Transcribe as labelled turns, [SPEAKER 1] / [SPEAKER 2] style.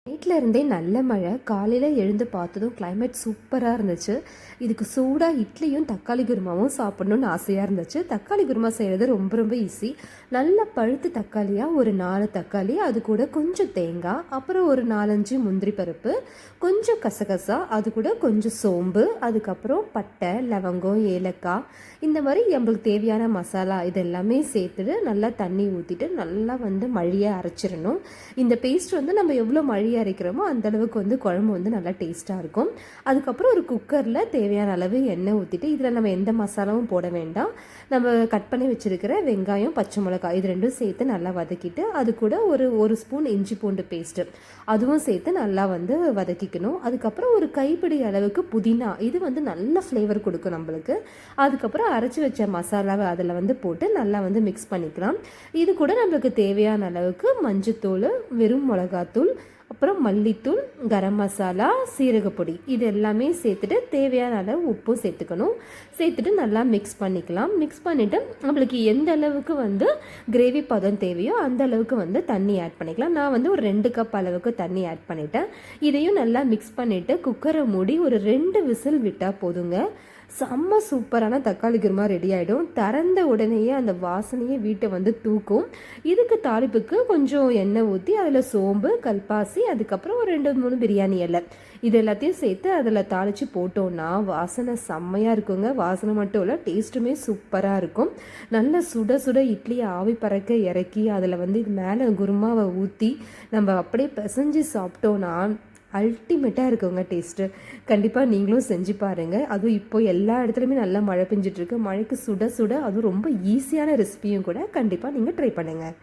[SPEAKER 1] நைட்டில் இருந்தே நல்ல மழை. காலையில் எழுந்து பார்த்ததும் கிளைமேட் சூப்பராக இருந்துச்சு. இதுக்கு சூடாக இட்லியும் தக்காளி குருமாவும் சாப்பிட்ணுன்னு ஆசையாக இருந்துச்சு. தக்காளி குருமா செய்கிறது ரொம்ப ரொம்ப ஈஸி. நல்ல பழுத்து தக்காளியாக ஒரு 4 தக்காளி, அது கூட கொஞ்சம் தேங்காய், அப்புறம் ஒரு 4-5 முந்திரி பருப்பு, கொஞ்சம் கசகசா, அது கூட கொஞ்சம் சோம்பு, அதுக்கப்புறம் பட்டை, லவங்கம், ஏலக்காய், இந்த மாதிரி நம்மளுக்கு தேவையான மசாலா இதெல்லாமே சேர்த்துட்டு நல்லா தண்ணி ஊற்றிட்டு நல்லா மழியாக அரைச்சிடணும். இந்த பேஸ்ட் நம்ம எவ்வளோ மழியாக அரைக்கிறோமோ அந்தளவுக்கு குழம்பு நல்லா டேஸ்ட்டாக இருக்கும். அதுக்கப்புறம் ஒரு குக்கரில் தேவையான அளவு எண்ணெய் ஊற்றிட்டு இதில் நம்ம எந்த மசாலாவும் போட வேண்டாம். நம்ம கட் பண்ணி வச்சுருக்கிற வெங்காயம், பச்சை மிளகாய் இது ரெண்டும் சேர்த்து நல்லா வதக்கிட்டு அது கூட ஒரு ஸ்பூன் இஞ்சி பூண்டு பேஸ்ட்டு அதுவும் சேர்த்து நல்லா வதக்கிக்கணும். அதுக்கப்புறம் ஒரு கைப்பிடி அளவுக்கு புதினா, இது நல்ல ஃப்ளேவர் கொடுக்கும் நம்மளுக்கு. அதுக்கப்புறம் அரைச்சி வச்ச மசாலாவை அதில் போட்டு நல்லா மிக்ஸ் பண்ணிக்கலாம். இது கூட நம்மளுக்கு தேவையான அளவுக்கு மஞ்சத்தூள், வெறும் மிளகாத்தூள், அப்புறம் மல்லித்தூள், கரம் மசாலா, சீரகப்பொடி இது எல்லாமே சேர்த்துட்டு தேவையான அளவு உப்பும் சேர்த்துக்கணும். சேர்த்துட்டு நல்லா மிக்ஸ் பண்ணிக்கலாம். மிக்ஸ் பண்ணிவிட்டு நம்மளுக்கு எந்த அளவுக்கு கிரேவி பதம் தேவையோ அந்த அளவுக்கு தண்ணி ஆட் பண்ணிக்கலாம். நான் ஒரு 2 கப் அளவுக்கு தண்ணி ஆட் பண்ணிட்டேன். இதையும் நல்லா மிக்ஸ் பண்ணிவிட்டு குக்கரை மூடி ஒரு 2 விசில் விட்டால் போதுங்க. செம்ம சூப்பரான தக்காளி குருமா ரெடி ஆகிடும். திறந்த உடனேயே அந்த வாசனையே வீட்டை தூக்கும். இதுக்கு தாளிப்புக்கு கொஞ்சம் எண்ணெய் ஊற்றி அதில் சோம்பு, கல்பாசி, அதுக்கப்புறம் ஒரு 2-3 பிரியாணி இலை இது எல்லாத்தையும் சேர்த்து அதில் தாளித்து போட்டோன்னா வாசனை செம்மையாக இருக்குங்க. வாசனை மட்டும் இல்லை, டேஸ்ட்டுமே சூப்பராக இருக்கும். நல்ல சுட சுட இட்லியை ஆவி பறக்க இறக்கி அதில் இது மேலே குருமாவை ஊற்றி நம்ம அப்படியே பிசைஞ்சு சாப்பிட்டோன்னா அல்டிமேட்டாக இருக்குங்க டேஸ்ட்டு. கண்டிப்பாக நீங்களும் செஞ்சு பாருங்கள். அதுவும் இப்போ எல்லா இடத்துலையுமே நல்லா மழை பெஞ்சிட்ருக்கு. மழைக்கு சுட சுட அதுவும் ரொம்ப ஈஸியான ரெசிபியும் கூட. கண்டிப்பாக நீங்கள் ட்ரை பண்ணுங்கள்.